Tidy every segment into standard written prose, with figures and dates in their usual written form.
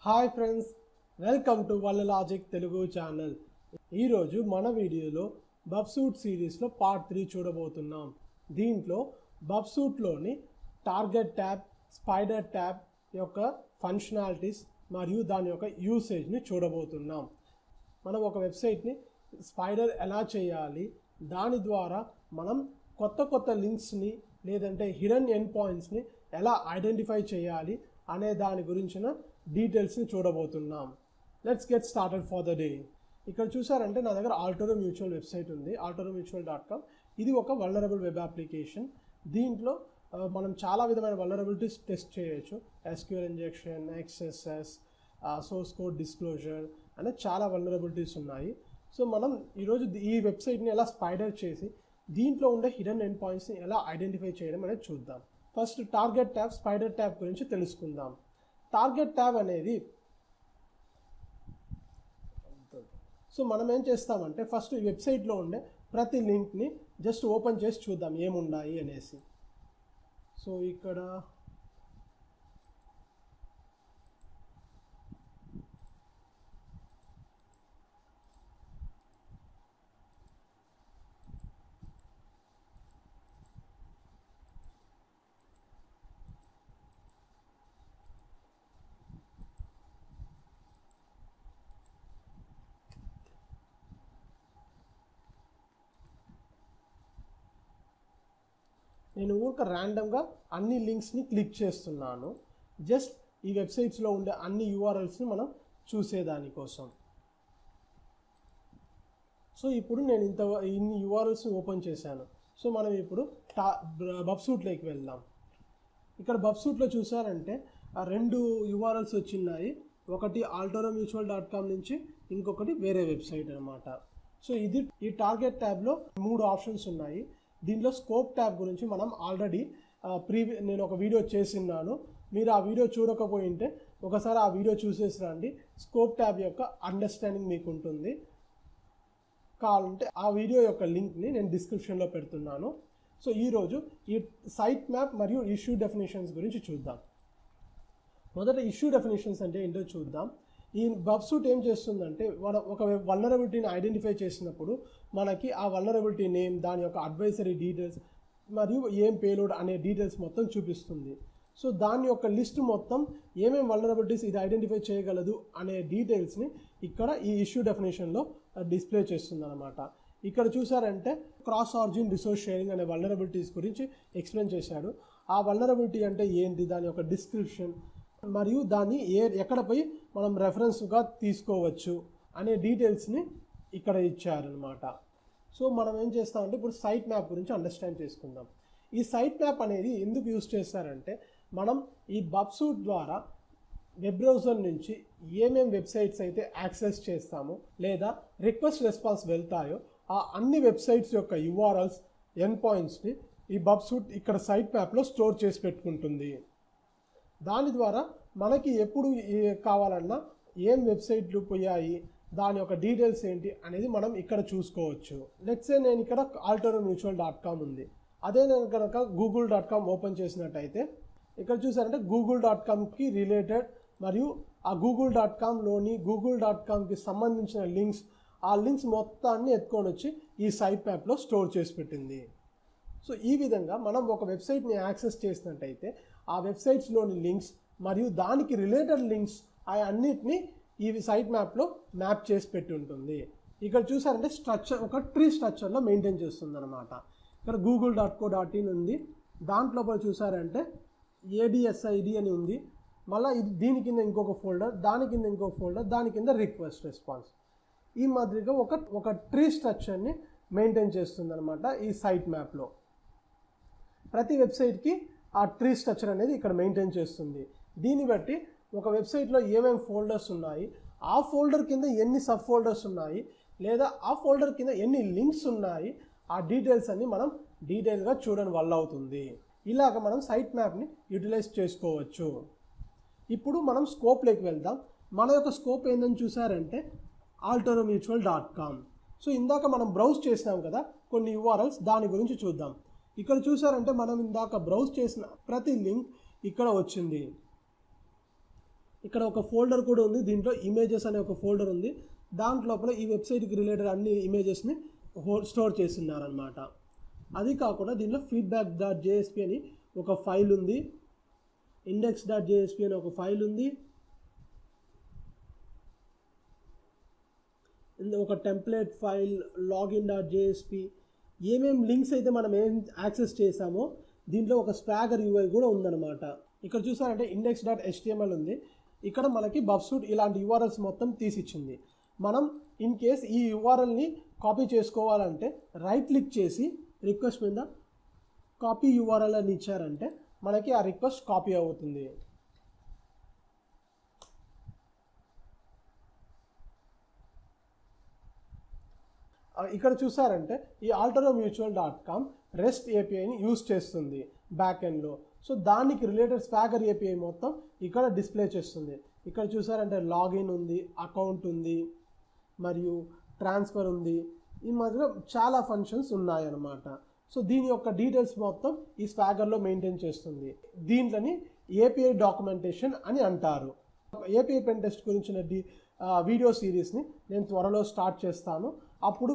Hi friends, welcome to వాళ్ళ logic Telugu channel. ఈరోజు మన వీడియోలో బబ్సూట్ సిరీస్లో పార్ట్ 3 చూడబోతున్నాం. దీంట్లో బబ్సూట్లోని టార్గెట్ ట్యాబ్, స్పైడర్ ట్యాబ్ యొక్క ఫంక్షనాలిటీస్ మరియు దాని యొక్క యూసేజ్ని చూడబోతున్నాం. మనం ఒక వెబ్సైట్ని స్పైడర్ ఎలా చేయాలి, దాని ద్వారా మనం కొత్త లింక్స్ని లేదంటే హిడెన్ ఎండ్ పాయింట్స్ని ఎలా ఐడెంటిఫై చేయాలి అనే దాని గురించిన డీటెయిల్స్ని చూడబోతున్నాం. Let's get started for the day. ఇక్కడ చూసారంటే నా దగ్గర ఆల్టోరో మ్యూచువల్ వెబ్సైట్ ఉంది, altoromutual.com. ఇది ఒక వల్నరబుల్ వెబ్ అప్లికేషన్. దీంట్లో మనం చాలా విధమైన వల్నరబిలిటీస్ టెస్ట్ చేయొచ్చు. SQL injection, XSS, source code disclosure అనే చాలా వల్నరబిలిటీస్ ఉన్నాయి. సో మనం ఈరోజు ఈ వెబ్సైట్ని ఎలా స్పైడర్ చేసి దీంట్లో ఉండే హిడెన్ ఎండ్ పాయింట్స్ని ఎలా ఐడెంటిఫై చేయడం అనేది చూద్దాం. First target tab, spider tab గురించి తెలుసుకుందాం. టార్గెట్ ట్యాబ్ అనేది మనం ఏం చేస్తామంటే ఫస్ట్ ఈ వెబ్సైట్లో ఉండే ప్రతి లింక్ని జస్ట్ ఓపెన్ చేసి చూద్దాం ఏమున్నాయి అనేసి. సో ఇక్కడ నేను ర్యాండమ్గా అన్ని లింక్స్ని క్లిక్ చేస్తున్నాను, జస్ట్ ఈ వెబ్సైట్స్లో ఉండే అన్ని URLsని మనం చూసేదానికోసం. సో ఇప్పుడు నేను ఇన్ని URLsని ఓపెన్ చేశాను. సో మనం ఇప్పుడు బబ్సూట్లోకి వెళ్దాం. ఇక్కడ బబ్సూట్లో చూసారంటే రెండు URLs వచ్చినాయి. ఒకటి altoromutual.com నుంచి, ఇంకొకటి వేరే వెబ్సైట్ అనమాట. సో ఈ టార్గెట్ ట్యాబ్లో 3 ఆప్షన్స్ ఉన్నాయి. దీనిలో స్కోప్ ట్యాబ్ గురించి మనం ఆల్రెడీ నేను ఒక వీడియో చేసిన్నాను. మీరు ఆ వీడియో చూడకపోయింటే ఒకసారి ఆ వీడియో చూసేసి రండి. స్కోప్ ట్యాబ్ యొక్క అండర్స్టాండింగ్ మీకు ఉంటుంది. కావాలంటే ఆ వీడియో యొక్క లింక్ని నేను డిస్క్రిప్షన్లో పెడుతున్నాను. సో ఈరోజు ఈ సైట్ మ్యాప్ మరియు ఇష్యూ డెఫినేషన్స్ గురించి చూద్దాం. మొదట ఇష్యూ డెఫినేషన్స్ అంటే ఏంటో చూద్దాం. ఈ బబ్సూట్ ఏం చేస్తుందంటే ఒక వల్నరబిలిటీని ఐడెంటిఫై చేసినప్పుడు మనకి ఆ వల్నరబిలిటీ నేమ్, దాని యొక్క అడ్వైజరీ డీటెయిల్స్ మరియు ఏం పేలోడ్ అనే డీటెయిల్స్ మొత్తం చూపిస్తుంది. సో దాని యొక్క లిస్ట్ మొత్తం ఏమేమి వల్నరబిలిటీస్ ఇది ఐడెంటిఫై చేయగలదు అనే డీటెయిల్స్ని ఇక్కడ ఈ ఇష్యూ డెఫినేషన్లో డిస్ప్లే చేస్తుంది అనమాట. ఇక్కడ చూసారంటే క్రాస్ ఆరిజిన్ రిసోర్స్ షేరింగ్ అనే వల్నరబిలిటీస్ గురించి ఎక్స్ప్లెయిన్ చేశాడు. ఆ వల్నరబిలిటీ అంటే ఏంటి, దాని యొక్క డిస్క్రిప్షన్ మరియు దాన్ని ఎక్కడపై మనం రెఫరెన్స్గా తీసుకోవచ్చు అనే డీటెయిల్స్ని ఇక్కడ ఇచ్చారనమాట. సో మనం ఏం చేస్తామంటే ఇప్పుడు సైట్ మ్యాప్ గురించి అండర్స్టాండ్ చేసుకుందాం. ఈ సైట్ మ్యాప్ అనేది ఎందుకు యూజ్ చేస్తారంటే మనం ఈ బబ్సూట్ ద్వారా వెబ్ బ్రౌజర్ నుంచి ఏమేం వెబ్సైట్స్ అయితే యాక్సెస్ చేస్తామో లేదా రిక్వెస్ట్ రెస్పాన్స్ వెళ్తాయో ఆ అన్ని వెబ్సైట్స్ యొక్క URLs, ఎండ్ పాయింట్స్ని ఈ బబ్సూట్ ఇక్కడ సైట్ మ్యాప్లో స్టోర్ చేసి పెట్టుకుంటుంది. దాని ద్వారా మనకి ఎప్పుడు కావాలన్నా ఏం వెబ్సైట్లు పోయాయి, దాని యొక్క డీటెయిల్స్ ఏంటి అనేది మనం ఇక్కడ చూసుకోవచ్చు. లెట్స్ సే నేను ఇక్కడ altoromutual.com ఉంది. అదే నేను కనుక google.com ఓపెన్ చేసినట్టయితే ఇక్కడ చూసారంటే google.comకి రిలేటెడ్ మరియు ఆ google.comలోని google.comకి సంబంధించిన లింక్స్, ఆ లింక్స్ మొత్తాన్ని ఎత్తుకొని వచ్చి ఈ సైట్ మ్యాప్లో స్టోర్ చేసి పెట్టింది. సో ఈ విధంగా మనం ఒక వెబ్సైట్ని యాక్సెస్ చేసినట్టయితే ఆ వెబ్సైట్స్లోని లింక్స్ మరియు దానికి రిలేటెడ్ లింక్స్ అన్నిటినీ ఈ సైట్ మ్యాప్లో మ్యాప్ చేసి పెట్టి ఉంటుంది. ఇక్కడ చూసారంటే స్ట్రక్చర్ ఒక ట్రీ స్ట్రక్చర్లో మెయింటైన్ చేస్తుంది అనమాట. ఇక్కడ google.co.in ఉంది. దాంట్లో చూసారంటే ADSID అని ఉంది. మళ్ళీ దీని కింద ఇంకొక ఫోల్డర్, దాని కింద ఇంకొక ఫోల్డర్, దాని కింద రిక్వెస్ట్ రెస్పాన్స్. ఈ మాదిరిగా ఒక ట్రీ స్ట్రక్చర్ని మెయింటైన్ చేస్తుంది అనమాట ఈ సైట్ మ్యాప్లో. ప్రతి వెబ్సైట్కి ఆ ట్రీ స్ట్రక్చర్ అనేది ఇక్కడ మెయింటైన్ చేస్తుంది. దీన్ని బట్టి ఒక వెబ్సైట్లో ఏమేమి ఫోల్డర్స్ ఉన్నాయి, ఆ ఫోల్డర్ కింద ఎన్ని సబ్ ఫోల్డర్స్ ఉన్నాయి, లేదా ఆ ఫోల్డర్ కింద ఎన్ని లింక్స్ ఉన్నాయి, ఆ డీటెయిల్స్ అన్ని మనం డీటెయిల్గా చూడడం వల్ల అవుతుంది. ఇలాగ మనం సైట్ మ్యాప్ని యూటిలైజ్ చేసుకోవచ్చు. ఇప్పుడు మనం స్కోప్లోకి వెళ్దాం. మన యొక్క స్కోప్ ఏందని చూసారంటే altoromutual.com. సో ఇందాక మనం బ్రౌజ్ చేసినాం కదా కొన్ని URLs, దాని గురించి చూద్దాం. ఇక్కడ చూసారంటే మనం ఇందాక బ్రౌజ్ చేసిన ప్రతి లింక్ ఇక్కడ వచ్చింది. ఇక్కడ ఒక ఫోల్డర్ కూడా ఉంది, దీంట్లో ఇమేజెస్ అనే ఒక ఫోల్డర్ ఉంది. దాంట్లోపల ఈ వెబ్సైట్కి రిలేటెడ్ అన్ని ఇమేజెస్ని స్టోర్ చేస్తున్నారనమాట. అది కాకుండా దీంట్లో feedback.jsp అని ఒక ఫైల్ ఉంది, index.jsp అని ఒక ఫైల్ ఉంది, ఒక టెంప్లెట్ ఫైల్, login.jsp, ఏమేం లింక్స్ అయితే మనం ఏం యాక్సెస్ చేసామో దీంట్లో ఒక స్వాగర్ UI కూడా ఉందన్నమాట. ఇక్కడ చూసారంటే index.html ఉంది. ఇక్కడ మనకి బబ్సూట్ ఇలాంటి URLs మొత్తం తీసిచ్చింది. మనం ఇన్ కేస్ ఈ URLని కాపీ చేసుకోవాలంటే రైట్ క్లిక్ చేసి రిక్వెస్ట్ మీద కాపీ URL అని ఇచ్చారంటే మనకి ఆ రిక్వెస్ట్ కాపీ అవుతుంది. ఇక్కడ చూసారంటే ఈ altaromutual.com REST APIని యూజ్ చేస్తుంది బ్యాక్ ఎండ్లో. సో దానికి రిలేటెడ్ స్వాగర్ API మొత్తం ఇక్కడ డిస్ప్లే చేస్తుంది. ఇక్కడ చూసారంటే లాగిన్ ఉంది, అకౌంట్ ఉంది, మరియు ట్రాన్స్ఫర్ ఉంది. ఈ మధ్యలో చాలా ఫంక్షన్స్ ఉన్నాయన్నమాట. సో దీని యొక్క డీటెయిల్స్ మొత్తం ఈ స్వాగర్లో మెయింటైన్ చేస్తుంది. దీంట్లోని API డాక్యుమెంటేషన్ అని అంటారు. API పెన్ టెస్ట్ గురించిన వీడియో సిరీస్ని నేను త్వరలో స్టార్ట్ చేస్తాను. అప్పుడు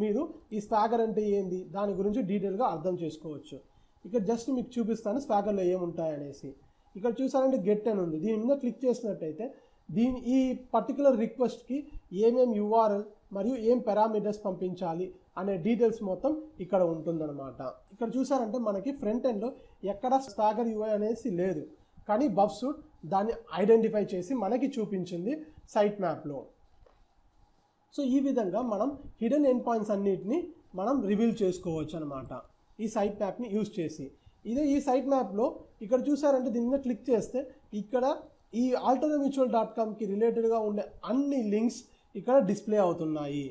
మీరు ఈ స్వాగర్ అంటే ఏంది దాని గురించి డీటెయిల్గా అర్థం చేసుకోవచ్చు. ఇక్కడ జస్ట్ మీకు చూపిస్తాను స్వాగర్లో ఏముంటాయనేసి. ఇక్కడ చూసారంటే గెట్ అని ఉంది, దీని మీద క్లిక్ చేసినట్టయితే ఈ పర్టికులర్ రిక్వెస్ట్కి ఏమేమి URL మరియు ఏం పారామీటర్స్ పంపించాలి అనే డీటెయిల్స్ మొత్తం ఇక్కడ ఉంటుందన్నమాట. ఇక్కడ చూసారంటే మనకి ఫ్రంట్ ఎండ్లో ఎక్కడ స్వాగర్ UI అనేసి లేదు, కానీ బబ్సూట్ దాన్ని ఐడెంటిఫై చేసి మనకి చూపించింది సైట్ మ్యాప్లో. సో ఈ విధంగా మనం హిడెన్ ఎండ్ పాయింట్స్ అన్నిటిని మనం రివీల్ చేసుకోవచ్చు అనమాట ఈ సైట్ మ్యాప్ని యూజ్ చేసి. ఈ సైట్ మ్యాప్లో ఇక్కడ చూసారంటే దీని మీద క్లిక్ చేస్తే ఇక్కడ ఈ altaromutual.comకి రిలేటెడ్గా ఉండే అన్ని లింక్స్ ఇక్కడ డిస్ప్లే అవుతున్నాయి.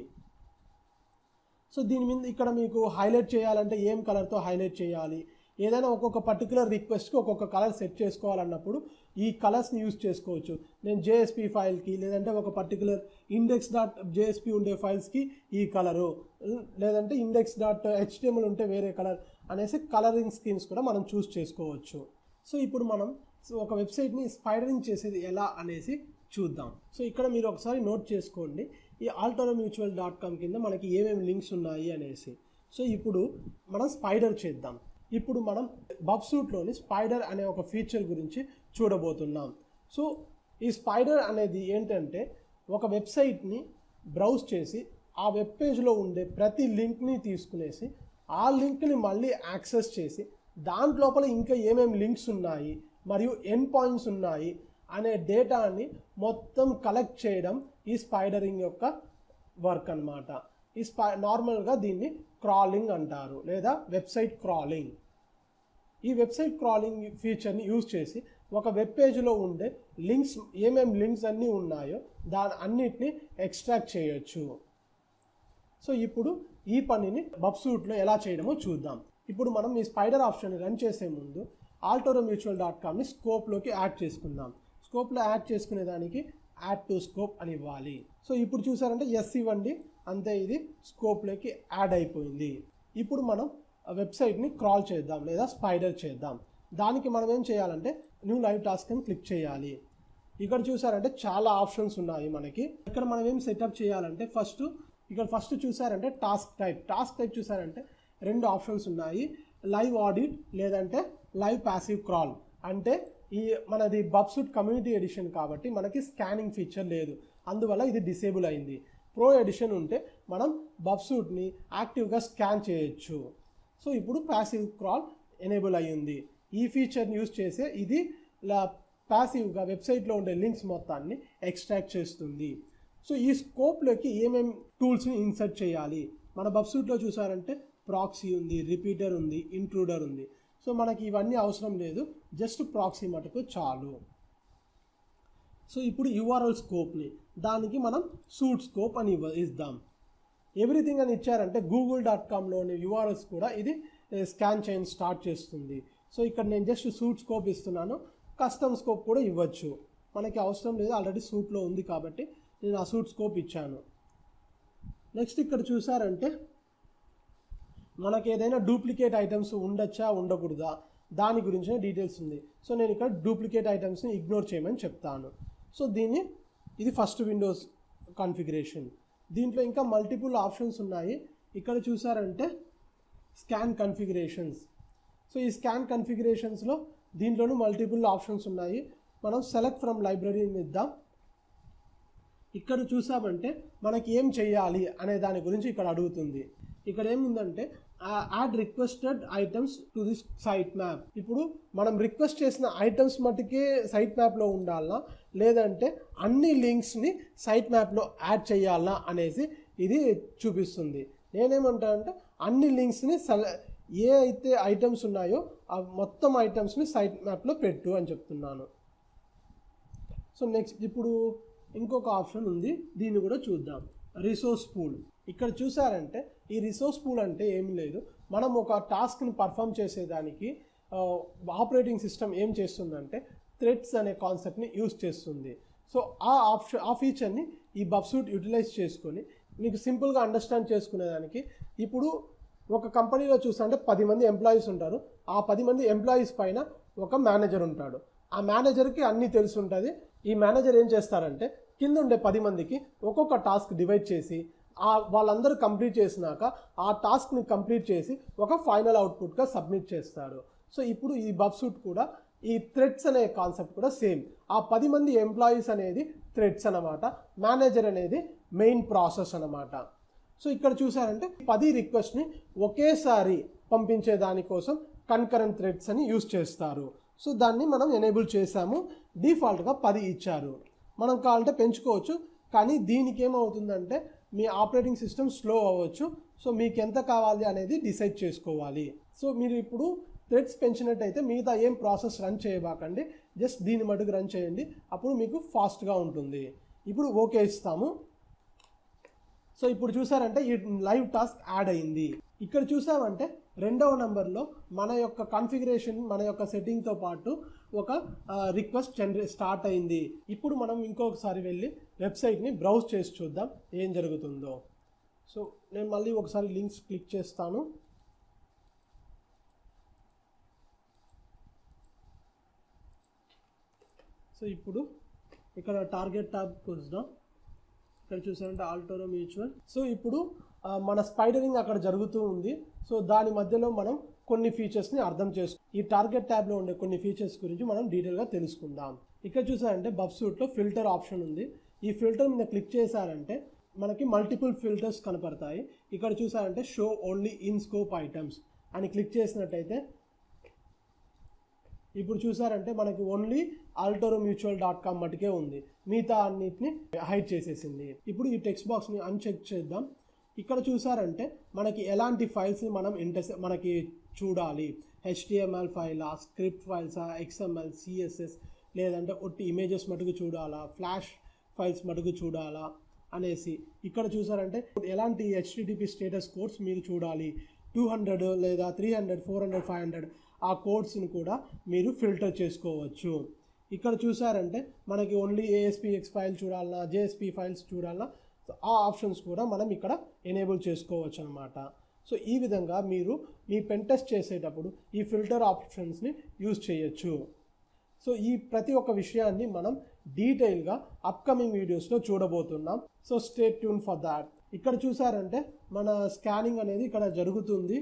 సో దీని మీద ఇక్కడ మీకు హైలైట్ చేయాలంటే ఏం కలర్తో హైలైట్ చేయాలి, ఏదైనా ఒక్కొక్క పర్టికులర్ రిక్వెస్ట్కి ఒక్కొక్క కలర్ సెట్ చేసుకోవాలన్నప్పుడు ఈ కలర్స్ని యూజ్ చేసుకోవచ్చు. నేను JSP ఫైల్కి లేదంటే ఒక పర్టికులర్ index.jsp ఉండే ఫైల్స్కి ఈ కలరు, లేదంటే index.html ఉంటే వేరే కలర్ అనేసి కలరింగ్ స్కీమ్స్ కూడా మనం చూస్ చేసుకోవచ్చు. సో ఇప్పుడు మనం ఒక వెబ్సైట్ని స్పైడరింగ్ చేసేది ఎలా అనేసి చూద్దాం. సో ఇక్కడ మీరు ఒకసారి నోట్ చేసుకోండి ఈ altaromutual.com కింద మనకి ఏమేమి లింక్స్ ఉన్నాయి అనేసి. సో ఇప్పుడు మనం స్పైడర్ చేద్దాం. ఇప్పుడు మనం బబ్సూట్లోని స్పైడర్ అనే ఒక ఫీచర్ గురించి చూడబోతున్నాం. సో ఈ స్పైడర్ అనేది ఏంటంటే ఒక వెబ్సైట్ని బ్రౌజ్ చేసి ఆ వెబ్ పేజ్లో ఉండే ప్రతి లింక్ని తీసుకునేసి ఆ లింక్ని మళ్ళీ యాక్సెస్ చేసి దాంట్లోపల ఇంకా ఏమేమి లింక్స్ ఉన్నాయి మరియు ఎండ్ పాయింట్స్ ఉన్నాయి అనే డేటాని మొత్తం కలెక్ట్ చేయడం ఈ స్పైడరింగ్ యొక్క వర్క్ అన్నమాట. నార్మల్గా దీన్ని క్రాలింగ్ అంటారు లేదా వెబ్సైట్ క్రాలింగ్. ఈ వెబ్సైట్ క్రాలింగ్ ఫీచర్ని యూజ్ చేసి ఒక వెబ్ పేజ్లో ఉండే లింక్స్ ఏమేమి లింక్స్ అన్నీ ఉన్నాయో దాని అన్నిటిని ఎక్స్ట్రాక్ట్ చేయొచ్చు. సో ఇప్పుడు ఈ పనిని బబ్సూట్లో ఎలా చేయడమో చూద్దాం. ఇప్పుడు మనం ఈ స్పైడర్ ఆప్షన్ రన్ చేసే ముందు altaromutual.comని స్కోప్లోకి యాడ్ చేసుకుందాం. స్కోప్లో యాడ్ చేసుకునే దానికి యాడ్ టు స్కోప్ అని ఇవ్వాలి. సో ఇప్పుడు చూసారంటే ఎస్ ఇవ్వండి, అంతే, ఇది స్కోప్లోకి యాడ్ అయిపోయింది. ఇప్పుడు మనం వెబ్సైట్ని క్రాల్ చేద్దాం లేదా స్పైడర్ చేద్దాం. దానికి మనం ఏం చేయాలంటే న్యూ లైవ్ టాస్క్ అని క్లిక్ చేయాలి. ఇక్కడ చూసారంటే చాలా ఆప్షన్స్ ఉన్నాయి మనకి. ఇక్కడ మనం ఏం సెటప్ చేయాలంటే ఫస్ట్ చూసారంటే టాస్క్ టైప్ చూసారంటే 2 ఆప్షన్స్ ఉన్నాయి, లైవ్ ఆడిట్ లేదంటే లైవ్ ప్యాసివ్ క్రాల్. అంటే మనది బబ్సూట్ కమ్యూనిటీ ఎడిషన్ కాబట్టి మనకి స్కానింగ్ ఫీచర్ లేదు, అందువల్ల ఇది డిసేబుల్ అయింది. ప్రో ఎడిషన్ ఉంటే మనం బబ్సూట్ని యాక్టివ్గా స్కాన్ చేయొచ్చు. సో ఇప్పుడు ప్యాసివ్ క్రాల్ ఎనేబుల్ అయ్యింది. ఈ ఫీచర్ని యూజ్ చేసే ఇది ప్యాసివ్గా వెబ్సైట్లో ఉండే లింక్స్ మొత్తాన్ని ఎక్స్ట్రాక్ట్ చేస్తుంది. సో ఈ స్కోప్లోకి ఏమేమి టూల్స్ని ఇన్సర్ట్ చేయాలి, మన బబ్సూట్లో చూసారంటే ప్రాక్సీ ఉంది, రిపీటర్ ఉంది, ఇంట్రూడర్ ఉంది. సో మనకి ఇవన్నీ అవసరం లేదు, జస్ట్ ప్రాక్సీ మటుకు చాలు. సో ఇప్పుడు URL స్కోప్ని దానికి మనం సూట్ స్కోప్ అని ఇద్దాం. ఎవ్రీథింగ్ అని ఇచ్చారంటే google.comలోని URLs కూడా ఇది స్కాన్ చేయని స్టార్ట్ చేస్తుంది. సో ఇక్కడ నేను జస్ట్ సూట్ స్కోప్ ఇస్తున్నాను, కస్టమ్ స్కోప్ కూడా ఇవ్వచ్చు, మనకి అవసరం లేదు, ఆల్రెడీ సూట్లో ఉంది కాబట్టి నేను ఆ సూట్ స్కోప్ ఇచ్చాను. నెక్స్ట్ ఇక్కడ చూసారంటే మనకి ఏదైనా డూప్లికేట్ ఐటమ్స్ ఉండొచ్చా ఉండకూడదా దాని గురించిన డీటెయిల్స్ ఉంది. సో నేను ఇక్కడ డూప్లికేట్ ఐటమ్స్ని ఇగ్నోర్ చేయమని చెప్తాను. సో ఇది ఫస్ట్ విండోస్ కాన్ఫిగరేషన్. దీంట్లో ఇంకా మల్టిపుల్ ఆప్షన్స్ ఉన్నాయి. ఇక్కడ చూసారంటే స్కాన్ కన్ఫిగరేషన్స్. సో ఈ స్కాన్ కన్ఫిగరేషన్స్లో దీంట్లోనూ మల్టిపుల్ ఆప్షన్స్ ఉన్నాయి. మనం సెలెక్ట్ ఫ్రమ్ లైబ్రరీని ఇద్దాం. ఇక్కడ చూసామంటే మనకి ఏం చేయాలి అనే దాని గురించి ఇక్కడ అడుగుతుంది. ఇక్కడ ఏముందంటే add requested items to this site map. ఇప్పుడు మనం రిక్వెస్ట్ చేసిన ఐటమ్స్ మటుకే సైట్ మ్యాప్లో ఉండాలనా, లేదంటే అన్ని లింక్స్ని సైట్ మ్యాప్లో యాడ్ చేయాలనా అనేసి ఇది చూపిస్తుంది. నేనేమంటానంటే అన్ని లింక్స్ని ఏ అయితే ఐటమ్స్ ఉన్నాయో ఆ మొత్తం ఐటమ్స్ని సైట్ మ్యాప్లో పెట్టు అని చెప్తున్నాను. సో నెక్స్ట్ ఇప్పుడు ఇంకొక ఆప్షన్ ఉంది, దీన్ని కూడా చూద్దాం. Resource pool. ఇక్కడ చూసారంటే ఈ రిసోర్స్ పూల్ అంటే ఏమి లేదు, మనం ఒక టాస్క్ని పర్ఫామ్ చేసేదానికి ఆపరేటింగ్ సిస్టమ్ ఏం చేస్తుందంటే థ్రెడ్స్ అనే కాన్సెప్ట్ని యూజ్ చేస్తుంది. సో ఆ ఫీచర్ని ఈ బబ్సూట్ యూటిలైజ్ చేసుకొని మీకు సింపుల్గా అండర్స్టాండ్ చేసుకునేదానికి, ఇప్పుడు ఒక కంపెనీలో చూస్తుంటే 10 మంది ఎంప్లాయీస్ ఉంటారు. ఆ 10 మంది ఎంప్లాయీస్ పైన ఒక మేనేజర్ ఉంటాడు. ఆ మేనేజర్కి అన్నీ తెలిసి ఉంటుంది. ఈ మేనేజర్ ఏం చేస్తారంటే కింద ఉండే 10 మందికి ఒక్కొక్క టాస్క్ డివైడ్ చేసి వాళ్ళందరూ కంప్లీట్ చేసినాక ఆ టాస్క్ని కంప్లీట్ చేసి ఒక ఫైనల్ అవుట్పుట్గా సబ్మిట్ చేస్తాడు. సో ఇప్పుడు ఈ బబ్సూట్ కూడా ఈ థ్రెడ్స్ అనే కాన్సెప్ట్ కూడా సేమ్. ఆ 10 మంది ఎంప్లాయీస్ అనేది థ్రెడ్స్ అన్నమాట, మేనేజర్ అనేది మెయిన్ ప్రాసెస్ అన్నమాట. సో ఇక్కడ చూసారంటే 10 రిక్వెస్ట్ని ఒకేసారి పంపించే దానికోసం కన్కరెంట్ థ్రెడ్స్ అని యూజ్ చేస్తారు. సో దాన్ని మనం ఎనేబుల్ చేసాము. డిఫాల్ట్గా 10 ఇచ్చారు. మనం కావాలంటే పెంచుకోవచ్చు, కానీ దీనికి ఏమవుతుందంటే మీ ఆపరేటింగ్ సిస్టమ్ స్లో అవ్వచ్చు. సో మీకు ఎంత కావాలి అనేది డిసైడ్ చేసుకోవాలి. సో మీరు ఇప్పుడు థ్రెడ్స్ పెంచినట్టయితే మిగతా ఏం ప్రాసెస్ రన్ చేయబాకండి, జస్ట్ దీన్ని మటుకు రన్ చేయండి, అప్పుడు మీకు ఫాస్ట్గా ఉంటుంది. ఇప్పుడు ఓకే ఇస్తాము. సో ఇప్పుడు చూసారంటే ఈ లైవ్ టాస్క్ యాడ్ అయింది. ఇక్కడ చూసామంటే 2వ నెంబర్లో మన యొక్క కాన్ఫిగరేషన్, మన యొక్క సెట్టింగ్తో పాటు ఒక రిక్వెస్ట్ స్టార్ట్ అయింది. ఇప్పుడు మనం ఇంకొకసారి వెళ్ళి వెబ్సైట్ని బ్రౌజ్ చేసి చూద్దాం ఏం జరుగుతుందో. సో నేను మళ్ళీ ఒకసారి లింక్స్ క్లిక్ చేస్తాను. సో ఇప్పుడు ఇక్కడ టార్గెట్ ట్యాబ్కి వద్దాం. ఇక్కడ చూసారంటే ఆల్టోరో మ్యూచువల్. సో ఇప్పుడు మన స్పైడరింగ్ అక్కడ జరుగుతూ ఉంది. సో దాని మధ్యలో మనం కొన్ని ఫీచర్స్ని అర్థం ఈ టార్గెట్ ట్యాబ్లో ఉండే కొన్ని ఫీచర్స్ గురించి మనం డీటెయిల్గా తెలుసుకుందాం. ఇక్కడ చూసారంటే బబ్సూట్లో ఫిల్టర్ ఆప్షన్ ఉంది. ఈ ఫిల్టర్ మీద క్లిక్ చేశారంటే మనకి మల్టిపుల్ ఫిల్టర్స్ కనపడతాయి. ఇక్కడ చూసారంటే show only in scope items అని క్లిక్ చేసినట్టయితే ఇప్పుడు చూసారంటే మనకి ఓన్లీ altoromutual.com మటుకే ఉంది, మిగతా అన్నిటిని హైడ్ చేసేసింది. ఇప్పుడు ఈ టెక్స్ట్ బాక్స్ని అన్చెక్ చేద్దాం. ఇక్కడ చూసారంటే మనకి ఎలాంటి ఫైల్స్ని మనకి చూడాలి, HTML ఫైలా, స్క్రిప్ట్ ఫైల్సా, XML, CSS, లేదంటే ఒట్టి ఇమేజెస్ మటుకు చూడాలా, ఫ్లాష్ ఫైల్స్ మటుకు చూడాలా అనేసి. ఇక్కడ చూసారంటే ఎలాంటి HTTP స్టేటస్ కోడ్స్ మీరు చూడాలి, 200 లేదా 300, 400, 500 ఆ కోడ్స్ని కూడా మీరు ఫిల్టర్ చేసుకోవచ్చు. ఇక్కడ చూసారంటే మనకి ఓన్లీ ASPX ఫైల్ చూడాలన్నా, JSP ఫైల్స్ చూడాలన్నా ఆ ఆప్షన్స్ కూడా మనం ఇక్కడ ఎనేబుల్ చేసుకోవచ్చు అనమాట. సో ఈ విధంగా మీరు మీ పెన్ టెస్ట్ చేసేటప్పుడు ఈ ఫిల్టర్ ఆప్షన్స్ని యూజ్ చేయొచ్చు. సో ఈ ప్రతి ఒక్క విషయాన్ని మనం డీటెయిల్గా అప్కమింగ్ వీడియోస్లో చూడబోతున్నాం. So stay tune for that. ఇక్కడ చూసారంటే మన స్కానింగ్ అనేది ఇక్కడ జరుగుతుంది.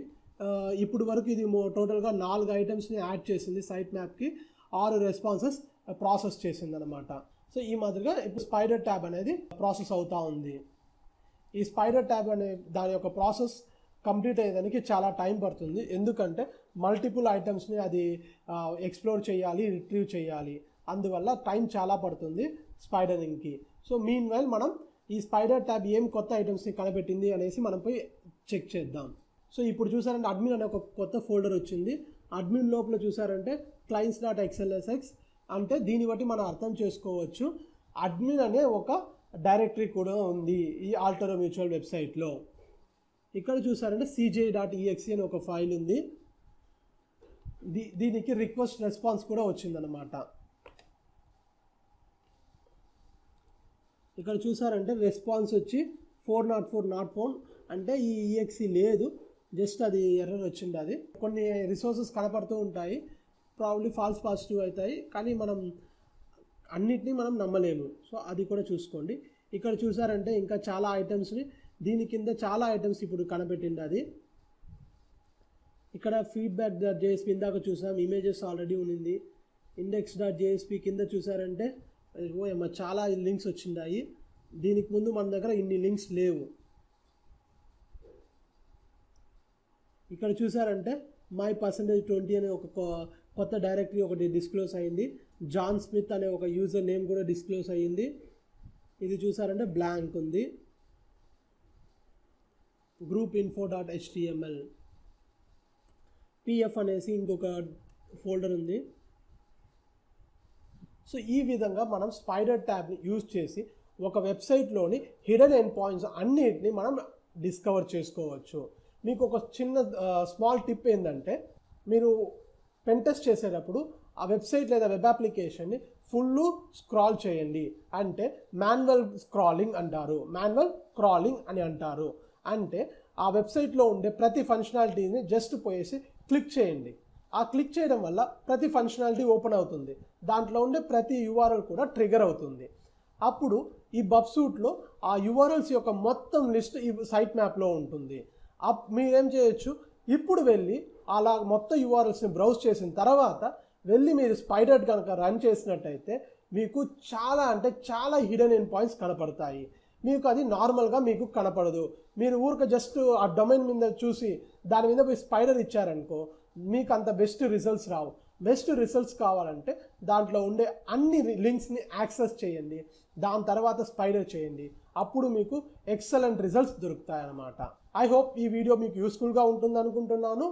ఇప్పుడు వరకు ఇది టోటల్గా 4 ఐటమ్స్ని యాడ్ చేసింది సైట్ మ్యాప్కి, 6 రెస్పాన్సెస్ ప్రాసెస్ చేసింది అనమాట. సో ఈ మాదిరిగా ఇప్పుడు స్పైడర్ ట్యాబ్ అనేది ప్రాసెస్ అవుతూ ఉంది. ఈ స్పైడర్ ట్యాబ్ అనే దాని యొక్క ప్రాసెస్ కంప్లీట్ అయ్యేదానికి చాలా టైం పడుతుంది, ఎందుకంటే మల్టిపుల్ ఐటమ్స్ని అది ఎక్స్ప్లోర్ చేయాలి, రిట్రీవ్ చేయాలి, అందువల్ల టైం చాలా పడుతుంది స్పైడరింగ్కి. సో మీన్ వైల్ మనం ఈ స్పైడర్ ట్యాబ్ ఏం కొత్త ఐటమ్స్ని కనిపెట్టింది అనేసి మనం పోయి చెక్ చేద్దాం. సో ఇప్పుడు చూసారంటే అడ్మిన్ అనే ఒక కొత్త ఫోల్డర్ వచ్చింది. అడ్మిన్ లోపల చూసారంటే clients.xlsx అంటే దీన్ని బట్టి మనం అర్థం చేసుకోవచ్చు అడ్మిన్ అనే ఒక డైరెక్టరీ కూడా ఉంది ఈ ఆల్టోరో మ్యూచువల్ వెబ్సైట్లో. ఇక్కడ చూసారంటే cj.exe అని ఒక ఫైల్ ఉంది. దీనికి రిక్వెస్ట్ రెస్పాన్స్ కూడా వచ్చిందనమాట. ఇక్కడ చూసారంటే రెస్పాన్స్ వచ్చి 404 నాట్ ఫోన్ అంటే ఈ exe లేదు, జస్ట్ అది ఎర్రర్ వచ్చింది. అది కొన్ని రిసోర్సెస్ కనపడుతూ ఉంటాయి, ప్రాబ్లీ ఫాల్స్ పాజిటివ్ అవుతాయి, కానీ మనం అన్నిటినీ మనం నమ్మలేము. సో అది కూడా చూసుకోండి. ఇక్కడ చూసారంటే ఇంకా చాలా ఐటమ్స్ని దీని కింద చాలా ఐటమ్స్ ఇప్పుడు కనబెట్టింది. అది ఇక్కడ feedback.jsp ఇందాక చూసాం, ఇమేజెస్ ఆల్రెడీ ఉంది. index.jsp కింద చూసారంటే చాలా లింక్స్ వచ్చిందాయి. దీనికి ముందు మన దగ్గర ఇన్ని లింక్స్ లేవు. ఇక్కడ చూసారంటే my %20 అనే ఒక కొత్త డైరెక్టరీ ఒకటి డిస్క్లోజ్ అయింది. జాన్ స్మిత్ అనే ఒక యూజర్ నేమ్ కూడా డిస్క్లోజ్ అయ్యింది. ఇది చూసారంటే బ్లాంక్ ఉంది. groupinfo.html pf అనేసి ఇంకొక ఫోల్డర్ ఉంది. సో ఈ విధంగా మనం స్పైడర్ ట్యాబ్ని యూజ్ చేసి ఒక వెబ్సైట్లోని హిడెన్ ఎండ్ పాయింట్స్ అన్నిటిని మనం డిస్కవర్ చేసుకోవచ్చు. మీకు ఒక చిన్న స్మాల్ టిప్ ఏంటంటే, మీరు పెన్ టెస్ట్ చేసేటప్పుడు ఆ వెబ్సైట్ లేదా వెబ్ అప్లికేషన్ని ఫుల్ స్క్రాల్ చేయండి. అంటే మాన్యువల్ స్క్రాలింగ్ అంటారు, మాన్యువల్ క్రాలింగ్ అని అంటారు. అంటే ఆ వెబ్సైట్లో ఉండే ప్రతి ఫంక్షనాలిటీని జస్ట్ పోయేసి క్లిక్ చేయండి. ఆ క్లిక్ చేయడం వల్ల ప్రతి ఫంక్షనాలిటీ ఓపెన్ అవుతుంది. దాంట్లో ఉండే ప్రతి యూఆర్ఎల్ కూడా ట్రిగర్ అవుతుంది. అప్పుడు ఈ బబ్సూట్లో ఆ యూఆర్ఎల్స్ యొక్క మొత్తం లిస్ట్ ఈ సైట్ మ్యాప్లో ఉంటుంది. మీరేం చేయొచ్చు, ఇప్పుడు వెళ్ళి అలా మొత్తం యూఆర్ఎల్స్ని బ్రౌజ్ చేసిన తర్వాత వెళ్ళి మీరు స్పైడర్ కనుక రన్ చేసినట్టయితే మీకు చాలా అంటే చాలా హిడెన్ ఎండ్ పాయింట్స్ కనపడతాయి. మీకు అది నార్మల్గా మీకు కనపడదు. మీరు ఊరిక జస్ట్ ఆ డొమైన్ మీద చూసి దాని మీద పోయి స్పైడర్ ఇచ్చారనుకో, మీకు అంత బెస్ట్ రిజల్ట్స్ రావు. బెస్ట్ రిజల్ట్స్ కావాలంటే దాంట్లో ఉండే అన్ని లింక్స్ని యాక్సెస్ చేయండి, దాని తర్వాత స్పైడర్ చేయండి. అప్పుడు మీకు ఎక్సలెంట్ రిజల్ట్స్ దొరుకుతాయి అన్నమాట. ఐ హోప్ ఈ వీడియో మీకు యూస్ఫుల్గా ఉంటుంది అనుకుంటున్నాను.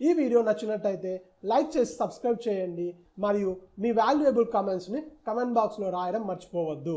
ఈ వీడియో నచ్చినట్టయితే లైక్ చేసి సబ్స్క్రైబ్ చేయండి. మరియు మీ వాల్యుయబుల్ కామెంట్స్ని కమెంట్ బాక్స్లో రాయడం మర్చిపోవద్దు.